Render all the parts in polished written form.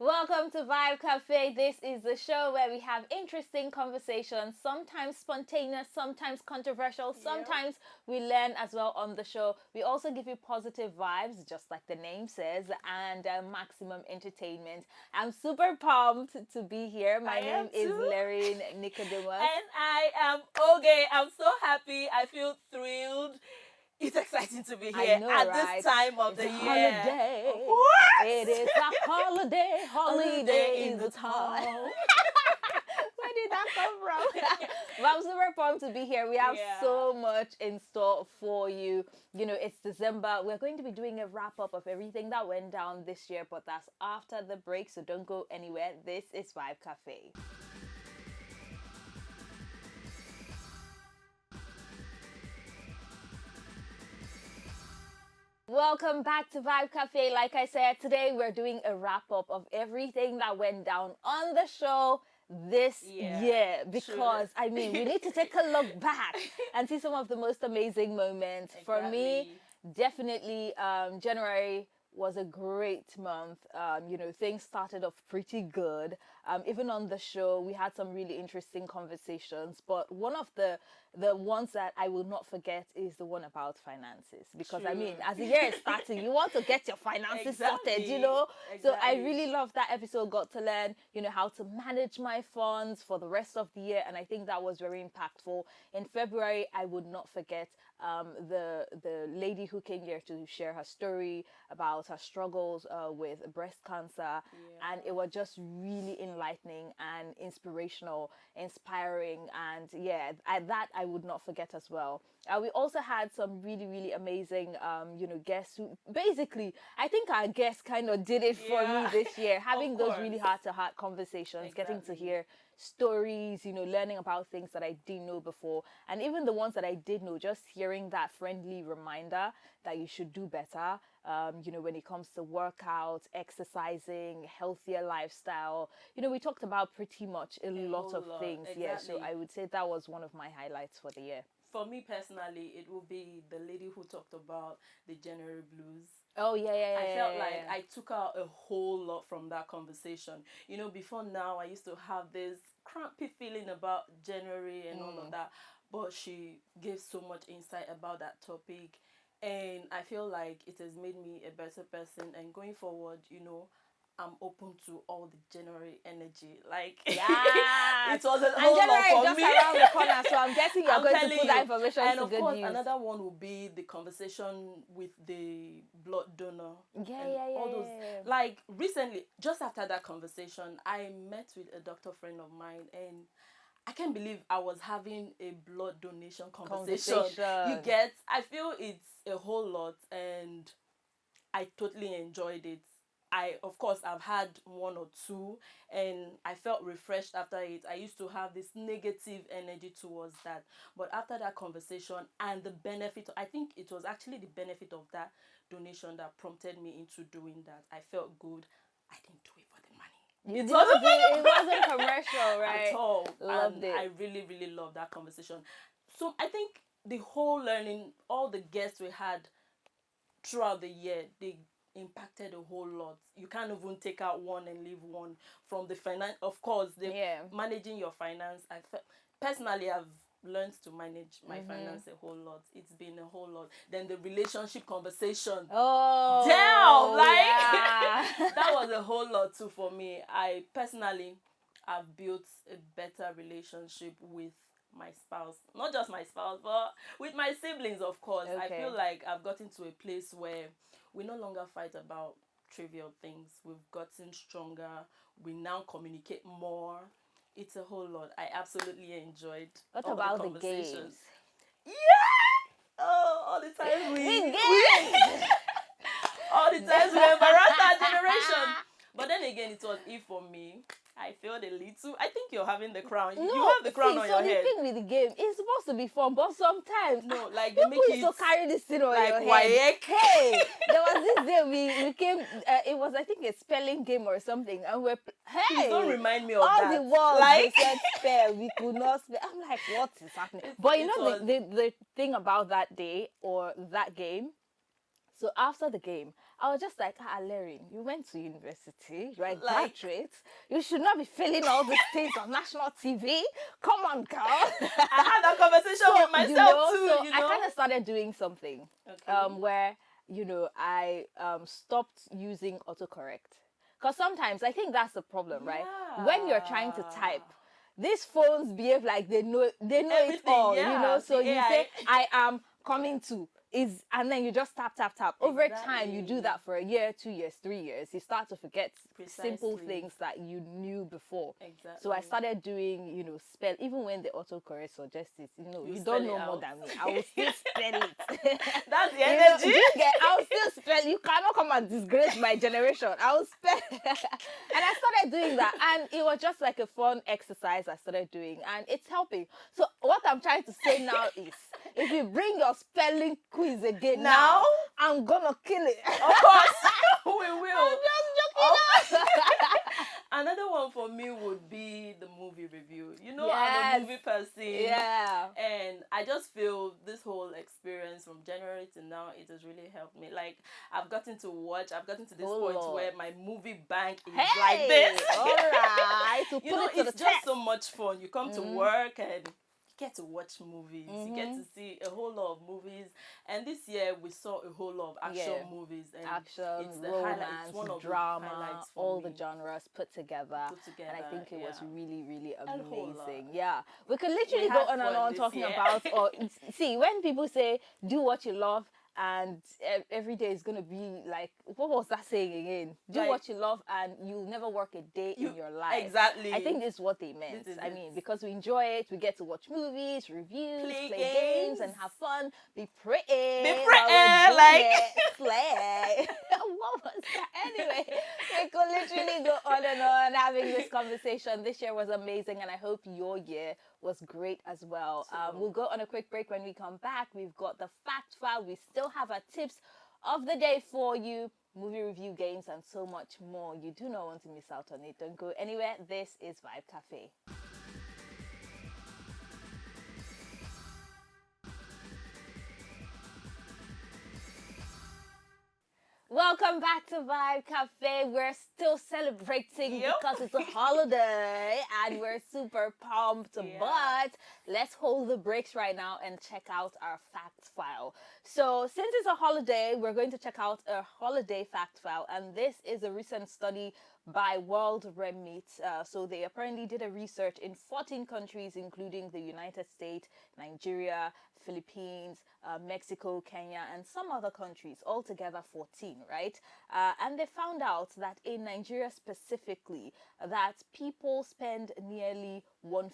Welcome to Vibe Cafe. This is the show where we have interesting conversations, sometimes spontaneous, sometimes controversial, sometimes we learn as well on the show. We also give you positive vibes, just like the name says, and maximum entertainment. I'm super pumped to be here. My name is Lorraine Nicodemus. And I am Oge. I'm so happy. I feel thrilled. It's exciting to be here I know, at right? this time of It's the a year. holiday. What? It is a holiday. Holiday in is the the time. town. Where did that come from? But I'm super pumped to be here. We have so much in store for you. You know, it's December. We're going to be doing a wrap up of everything that went down this year, but that's after the break, so don't go anywhere. This is Vibe Cafe. Welcome back to Vibe Cafe. Like I said, today we're doing a wrap up of everything that went down on the show this year because I mean we need to take a look back and see some of the most amazing moments. For me, definitely January was a great month. You know, things started off pretty good. Even on the show, we had some really interesting conversations. But one of the ones that I will not forget is the one about finances. Because I mean, as the year is starting, you want to get your finances sorted, you know? So I really loved that episode, got to learn, you know, how to manage my funds for the rest of the year. And I think that was very impactful. In February, I would not forget the lady who came here to share her story about her struggles with breast cancer, and it was just really enlightening and inspirational, inspiring, and that I would not forget as well. We also had some really amazing you know, guests who basically, I think our guests kind of did it for me this year, having those really heart to heart conversations, getting to hear stories, you know, learning about things that I didn't know before, and even the ones that I did know, just hearing that friendly reminder that you should do better, you know, when it comes to workouts, exercising, healthier lifestyle. You know, we talked about pretty much a lot of things. Yeah, so I would say that was one of my highlights for the year. For me personally, it will be the lady who talked about the January blues. Oh yeah. I felt like I took out a whole lot from that conversation. You know, before now, I used to have this crampy feeling about January and all of that, but she gave so much insight about that topic, and I feel like it has made me a better person. And going forward, you know, I'm open to all the January energy. Like, yeah, it was a whole lot for just me. around the corner, so I'm guessing you're going to put that information and to of good course, use. another one will be the conversation with the blood donor. Yeah. All those, like recently, just after that conversation, I met with a doctor friend of mine, and I can't believe I was having a blood donation conversation. You get, I feel it's a whole lot, and I totally enjoyed it. Of course, I've had one or two, and I felt refreshed after it. I used to have this negative energy towards that, but after that conversation and the benefit, I think it was actually the benefit of that donation that prompted me into doing that. I felt good. I didn't do it for the money. It wasn't commercial, right? At all. Loved it. I really loved that conversation. So I think the whole learning, all the guests we had throughout the year, they impacted a whole lot. You can't even take out one and leave one. From the finance, of course, managing your finance. Personally, I've learned to manage my finance a whole lot. It's been a whole lot. Then the relationship conversation. Oh, damn! Like that was a whole lot too for me. I personally have built a better relationship with my spouse, not just my spouse, but with my siblings, of course. I feel like I've gotten to a place where we no longer fight about trivial things. We've gotten stronger. We now communicate more. It's a whole lot. I absolutely enjoyed what all about the conversations. The games? Yeah! Oh, all the time we all the times we embarrassed our generation. But then again, it was it for me. I failed a little. I think you're having the crown. No, you have the crown on your head. So the thing with the game, it's supposed to be fun, but sometimes like they make it to carry this thing on like your head. WAEC. Hey, there was this day we came. It was, I think, a spelling game or something, and Please don't remind me of all that. the words like they said spell, we could not spell. I'm like, what is happening? But you know the thing about that day or that game. So after the game, I was just like, Larry, you went to university, you're a Like- graduate. You should not be failing all these things on national TV. Come on, girl. I had that conversation with myself too. So I kind of started doing something where, I stopped using autocorrect. Because sometimes I think that's the problem, right? When you're trying to type, these phones behave like they know it all, So you say, I am coming to and then you just tap. Over time, you do that for a year, 2 years, 3 years. You start to forget simple things that you knew before. Exactly. So I started doing, spell, even when the autocorrect suggests it, you don't know more than me. I will still spell it. That's the energy. I will still spell. You cannot come and disgrace my generation. I will spell. And I started doing that. And it was just like a fun exercise I started doing. And it's helping. So what I'm trying to say now is, if you bring your spelling quiz again now, I'm gonna kill it. Of course, we will. I'm just joking. Another one for me would be the movie review. I'm Yes. a movie person. Yeah. And I just feel this whole experience from January to now, it has really helped me. Like, I've gotten to this point where my movie bank is like this. All right. To put it to it's the just test. so much fun. You come to work and you get to watch movies. You get to see a whole lot of movies. And this year we saw a whole lot of action movies. And action, it's the romance, it's one of drama, the highlights for all me. the genres put together. And I think it was yeah. really, really A whole lot. amazing. Yeah. We could literally We go had on and fun on this talking year. about, or see, when people say, do what you love, and every day is going to be like, what was that saying again? Do Like, what you love and you'll never work a day in your life. Exactly. I think this is what they meant. This is I it. mean, because we enjoy it, we get to watch movies, reviews, Play play games. games and have fun, be pretty. Be while we're doing like- it, play. What was that? Anyway, we could literally go on and on having this conversation. This year was amazing, and I hope your year was great as well. We'll go on a quick break. When we come back, we've got the fact file. We still have our tips of the day for you, movie review, games, and so much more. You do not want to miss out on it. Don't go anywhere. This is Vibe Cafe. Welcome back to Vibe Cafe. We're still celebrating because it's a holiday and we're super pumped. Yeah. But let's hold the brakes right now and check out our fact file. So since it's a holiday, we're going to check out a holiday fact file. And this is a recent study by World Remit. So they apparently did a research in 14 countries, including the United States, Nigeria, Philippines, Mexico, Kenya, and some other countries, altogether 14, right? And they found out that in Nigeria specifically, that people spend nearly 1/5,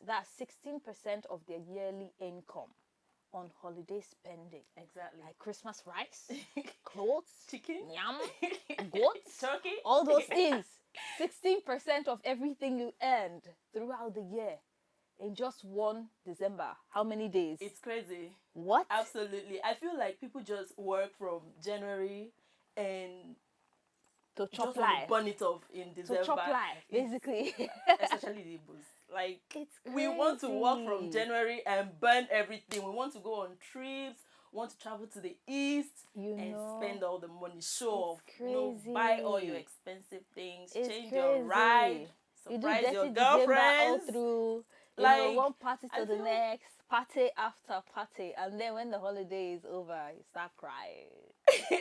that's 16% of their yearly income on holiday spending. Exactly. Like Christmas rice, clothes, Chicken, yam, goats, turkey, all those things. 16% of everything you earned throughout the year in just one December. How many days? It's crazy. What? Absolutely. I feel like people just work from January and To chop just want life. to burn it off in December. To chop life, basically. Especially the Igbos. Like, It's we want to work from crazy. January and burn everything. We want to go on trips, want to travel to the east and spend all the money. Show off. Buy all your crazy. expensive things, It's change crazy. your ride, You do surprise dirty your December all girlfriends. through. Like, One party I to the feel- next, party after party, and then when the holiday is over, you start crying.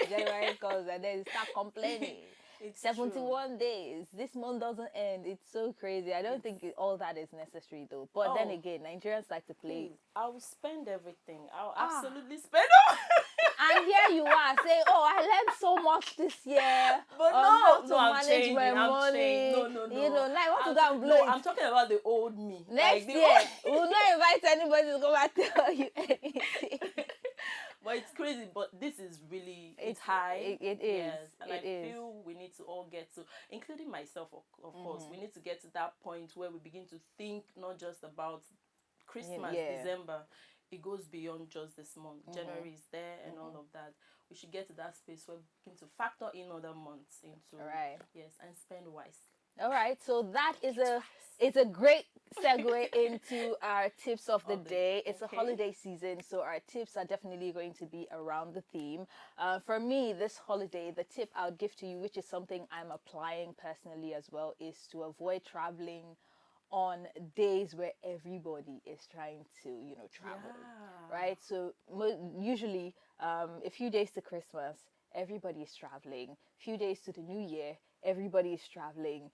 January comes and then you start complaining. It's 71 days. This month doesn't end. It's so crazy. I don't think all that is necessary though. But then Oh. again, Nigerians like to play. Please, I will spend everything. I'll Ah. absolutely spend all. And here you are saying, "Oh, I learned so much this year But on no, how to no, I'm manage changing. my I'm money." changing. No. You know, now I want to I'm- go and blow No, it. I'm talking about the old me. Next the year, we will not invite anybody to come and tell you anything. But it's crazy. But this is really It's- high. it is. Yes, and It I is. feel we need to all get to, including myself, of course. We need to get to that point where we begin to think not just about Christmas, Yeah. December. It goes beyond just this month. January is there and all of that. We should get to that space where we begin to factor in other months into Right. yes, and spend wisely. All right, so that is a great segue into our tips of the day. It's a holiday season, so our tips are definitely going to be around the theme. For me, this holiday, the tip I would give to you, which is something I'm applying personally as well, is to avoid traveling on days where everybody is trying to, travel, right? So usually, a few days to Christmas, everybody is traveling. Few days to the New Year, everybody is traveling.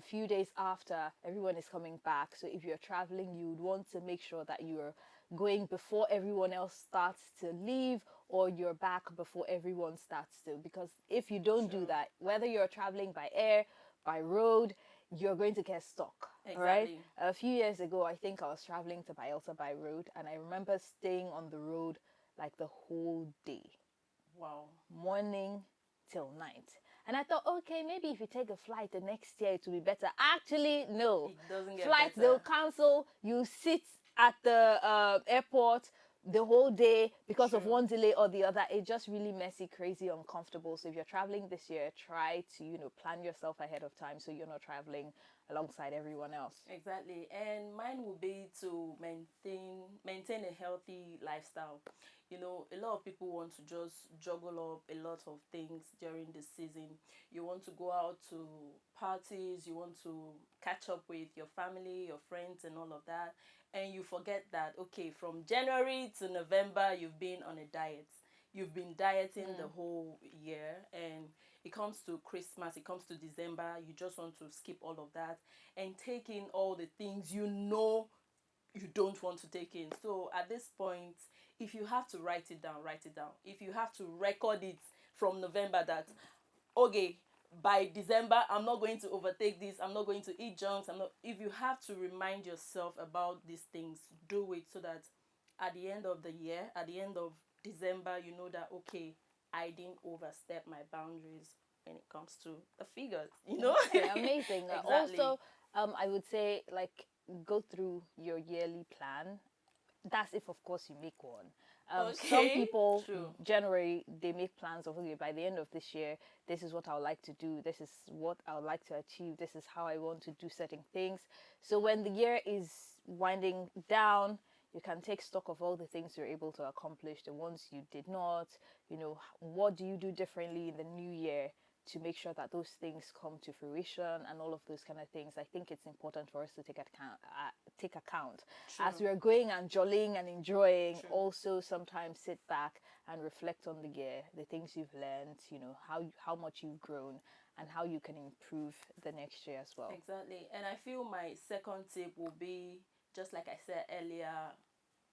Few days after, everyone is coming back. So if you're traveling, you would want to make sure that you're going before everyone else starts to leave, or you're back before everyone starts to. Because if you don't do that, whether you're traveling by air, by road, you're going to get stuck. Exactly. Right? A few years ago, I think I was traveling to Bielsa by road, and I remember staying on the road like the whole day. Wow. Morning till night. And I thought, okay, maybe if you take a flight the next year, it will be better. Actually, no. It doesn't get Flights, better. they'll cancel. You sit at the airport the whole day because of one delay or the other. It's just really messy, crazy, uncomfortable. So if you're traveling this year, try to, plan yourself ahead of time so you're not traveling alongside everyone else. Exactly. And mine will be to maintain a healthy lifestyle. A lot of people want to just juggle up a lot of things during the season. You want to go out to parties, you want to catch up with your family, your friends, and all of that. And you forget that, okay, from January to November, you've been on a diet. You've been dieting the whole year, and it comes to Christmas, it comes to December, you just want to skip all of that and take in all the things you don't want to take in. So at this point, if you have to write it down, write it down. If you have to record it from November that, okay, by December I'm not going to overtake this, I'm not going to eat junks, if you have to remind yourself about these things, do it, so that at the end of the year, at the end of December, you know that, okay, I didn't overstep my boundaries when it comes to the figures, Okay, amazing. Exactly. Also, I would say, like, go through your yearly plan. That's if, of course, you make one. Some people, January, they make plans of, okay, by the end of this year, this is what I would like to do, this is what I would like to achieve, this is how I want to do certain things. So when the year is winding down, you can take stock of all the things you're able to accomplish, the ones you did not, what do you do differently in the new year to make sure that those things come to fruition and all of those kind of things. I think it's important for us to take account as we are going and jollying and enjoying. Also, sometimes sit back and reflect on the year, the things you've learned, how much you've grown, and how you can improve the next year as well. Exactly. And I feel my second tip will be, just like I said earlier,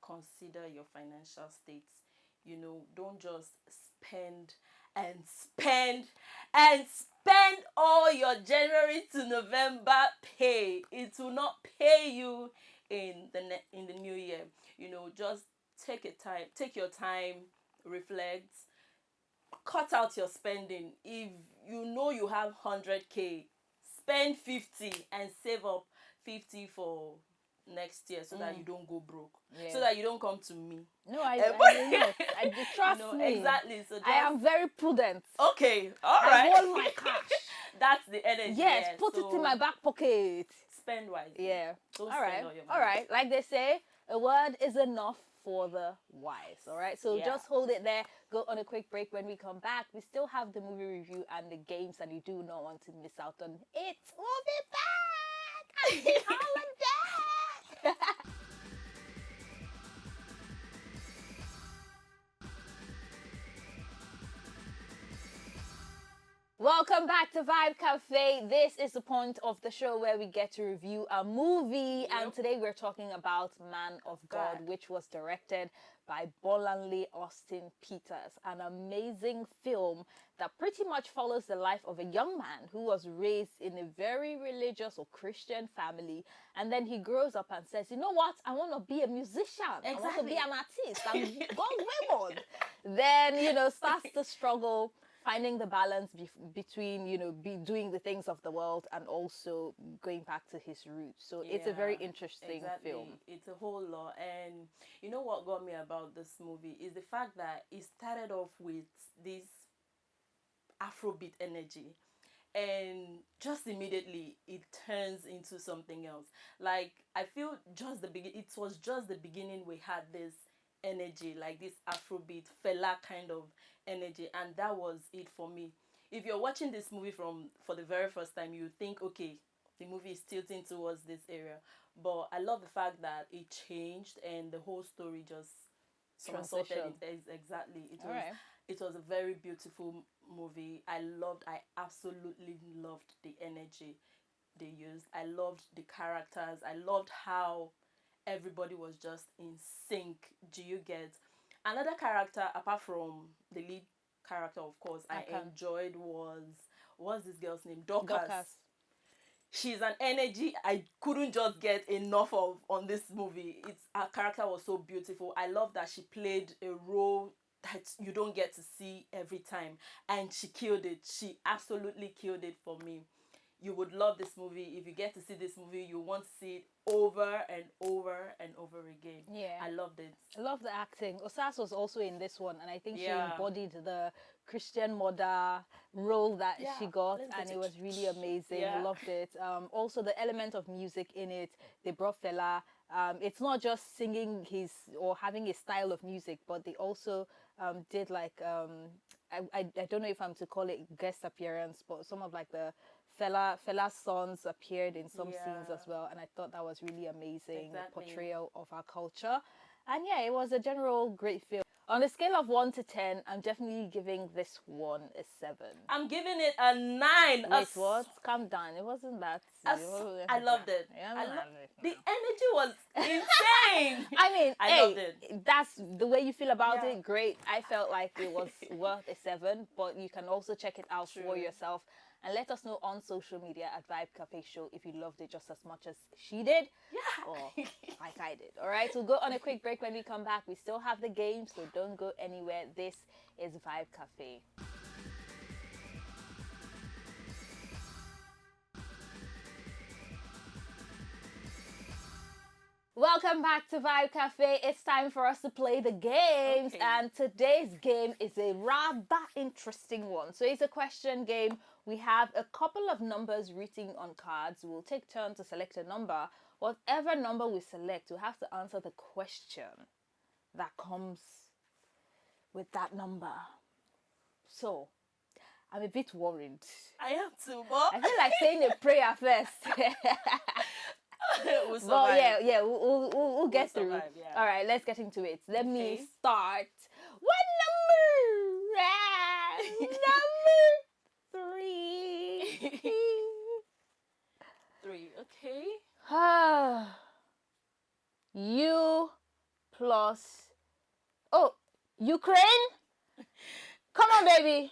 consider your financial states. Don't just spend and spend and spend all your January to November pay. It will not pay you in the new year. Just take your time, reflect, cut out your spending. If you have 100K, spend 50 and save up 50 for next year, so that you don't go broke, so that you don't come to me. No, I will not. I trust me. Exactly. So I am very prudent. Okay, all right. I hold my cash. That's the energy. Yes, put it in my back pocket. Spend wisely. Yeah. Don't all spend right. all your money. All right. Like they say, a word is enough for the wise. All right. So just hold it there. Go on a quick break. When we come back, we still have the movie review and the games that you do not want to miss out on. It will be back. Happy holiday. Welcome back to Vibe Cafe. This is the point of the show where we get to review a movie. And today we're talking about Man of God, which was directed by Bolanle Austin Peters. An amazing film that pretty much follows the life of a young man who was raised in a very religious or Christian family. And then he grows up and says, you know what? I want to be a musician. I want to be an artist. I'm God's wayward. Then, starts to struggle finding the balance between doing the things of the world and also going back to his roots. So it's a very interesting film. It's a whole lot. And what got me about this movie is the fact that it started off with this Afrobeat energy, and just immediately it turns into something else. Like, I feel just the begin it was just the beginning. We had this energy, like this Afrobeat Fela kind of energy, and that was it for me. If you're watching this movie from for the very first time, you think, okay, the movie is tilting towards this area, but I love the fact that it changed and the whole story just somersaulted Transition. exactly. All right. It was a very beautiful movie. I absolutely loved the energy they used. I loved the characters. I loved how everybody was just in sync. Do you get? Another character apart from the lead character, of course, I Okay. enjoyed was what's this girl's name? Dorcas. Dorcas. She's an energy I couldn't just get enough of on this movie. Her character was so beautiful. I love that she played a role that you don't get to see every time, and she killed it. She absolutely killed it for me. You would love this movie. If you get to see this movie, you want to see it over and over and over again. Yeah. I loved it. I love the acting. Osas was also in this one, and I think she Yeah. embodied the Christian mother role that Yeah, she got, let's and get it it. was really amazing. Yeah. Loved it. Also, the element of music in it, they brought Fela. It's not just singing his or having a style of music, but they also did like I don't know if I'm to call it guest appearance, but some of like the Fela's sons appeared in some scenes Yeah. as well, and I thought that was really amazing Exactly. portrayal of our culture. And yeah, it was a general great film. On a scale of 1 to 10, I'm definitely giving this one a 7. I'm giving it a 9. Wait, what? Calm down. It wasn't that. I loved it. Yeah, The energy was insane. I mean, I hey, loved it. that's the way you feel about Yeah. it. Great. I felt like it was worth a 7, but you can also check it out for True. yourself. And let us know on social media at Vibe Cafe Show if you loved it just as much as she did Yeah. or like I did. All right, we'll go on a quick break. When we come back, we still have the game, so don't go anywhere. This is Vibe Cafe. Welcome back to Vibe Cafe. It's time for us to play the games. Okay. And today's game is a rather interesting one. So it's a question game. We have a couple of numbers written on cards. We'll take turns to select a number. Whatever number we select, we have to answer the question that comes with that number. So, I'm a bit worried. I am too, but I feel like saying a prayer first. we'll But survive. yeah, we'll get through. survive, yeah. All right, let's get into it. Let me Okay. start. What number? Number 3. 3. Okay. U plus. Oh, Ukraine? Come on, baby.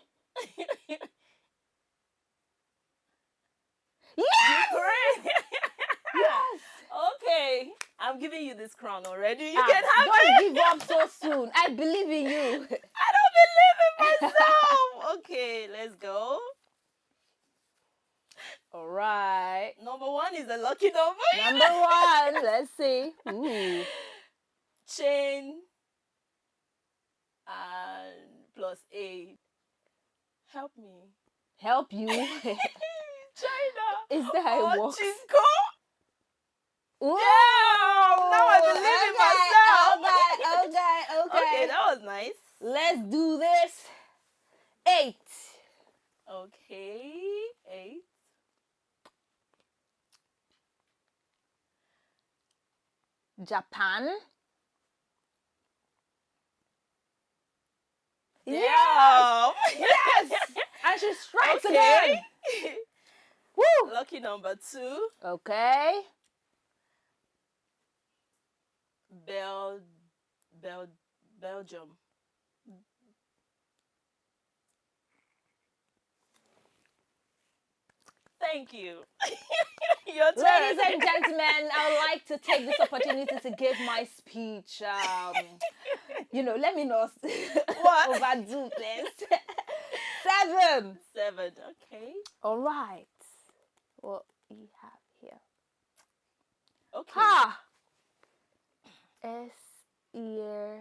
Yes! Great. Yes! Okay. I'm giving you this crown already. You Ah, can have don't it. give up so soon. I believe in you. I don't believe in myself. Okay, let's go. All right. Number 1 is a lucky number. Number 1. Let's see. Ooh. Chain and plus 8. Help me. Help you. China. Is that how it works? Chinko. Ooh. Now I believe in myself. Okay. Okay, that was nice. Let's do this. 8. Okay, 8. Japan. Yeah. Yes. And she strikes Okay. again. Woo. Lucky number 2. Okay. Belgium. Thank you. Your turn. Ladies and gentlemen, I would like to take this opportunity to give my speech. Let me not What? overdo this. 7. 7. Okay. All right. What we have here? Okay. Ha. SERBA.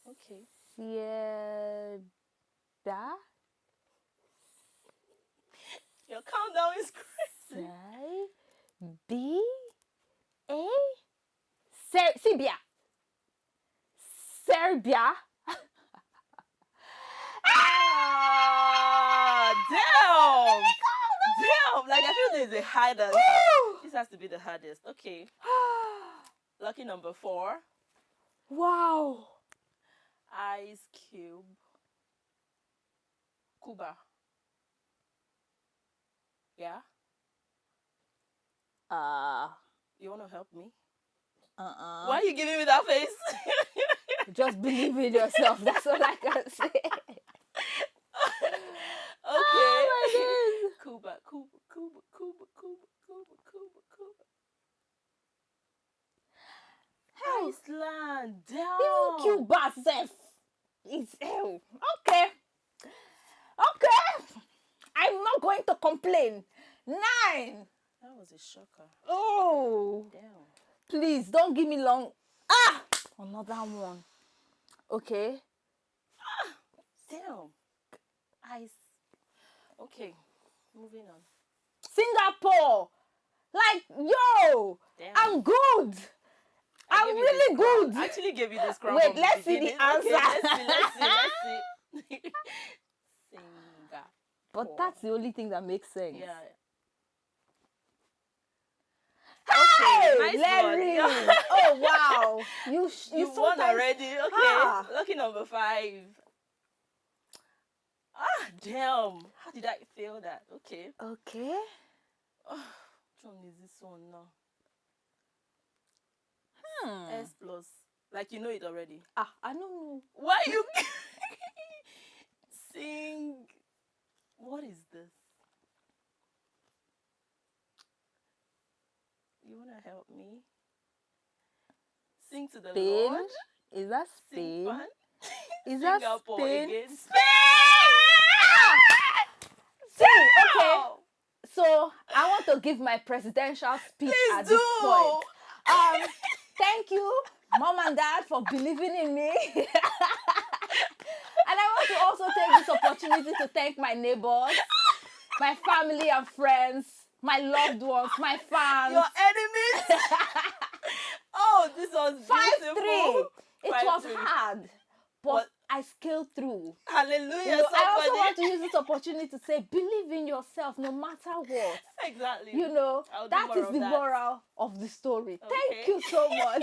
Okay. CH Da. Your countdown is crazy. B A Serbia. Serbia. Damn! Damn! Like, I feel this is the hardest. This has to be the hardest. Okay. Lucky number 4. Wow. Ice Cube. Cuba. Yeah? You want to help me? Why are you giving me that face? Just believe in yourself. That's all I can say. Okay. Oh my days. Cuba. Iceland. Damn. Even Cuba self is hell. Okay. I'm not going to complain. 9. That was a shocker. Oh. Damn. Please don't give me long. Another one. Okay. Damn. Ice. Okay. Moving on. Singapore. Like, yo. Damn. I'm good. I'm really good. I actually gave you this crown. Wait, let's see the answer. Okay, let's see. Singapore. But that's the only thing that makes sense. Yeah. Hey, nice Larry. one. Oh wow. You won already. Okay. Lucky number 5. Damn. How did I fail that? Okay. Okay. Which one is this one now? S plus. Like, you know it already. I don't know. Why you sing? What is this? You wanna help me? Sing to the Spain? Lord. Is that Sing Spain? fun. Is that Singapore Spain? again. See, okay. So I want to give my presidential speech Please at do. this point. Thank you, Mom and Dad, for believing in me. And I want to also take this opportunity to thank my neighbors, my family and friends, my loved ones, my fans. Your enemies. Oh, this was beautiful. 5-3. It was 5-3. hard, but I scaled through. Hallelujah. You know, I also somebody. want to use this opportunity to say, believe in yourself no matter what. Exactly. You know, I'll do that more is of the that. moral of the story. Okay. Thank you so much.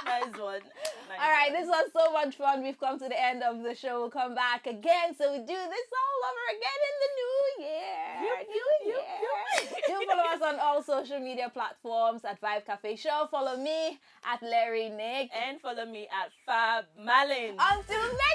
Nice one. All right, this was so much fun. We've come to the end of the show. We'll come back again. So we do this all over again in the new year. Do follow us on all social media platforms at Vibe Cafe Show. Follow me at Larry Nick. And follow me at Fab Malin. Until next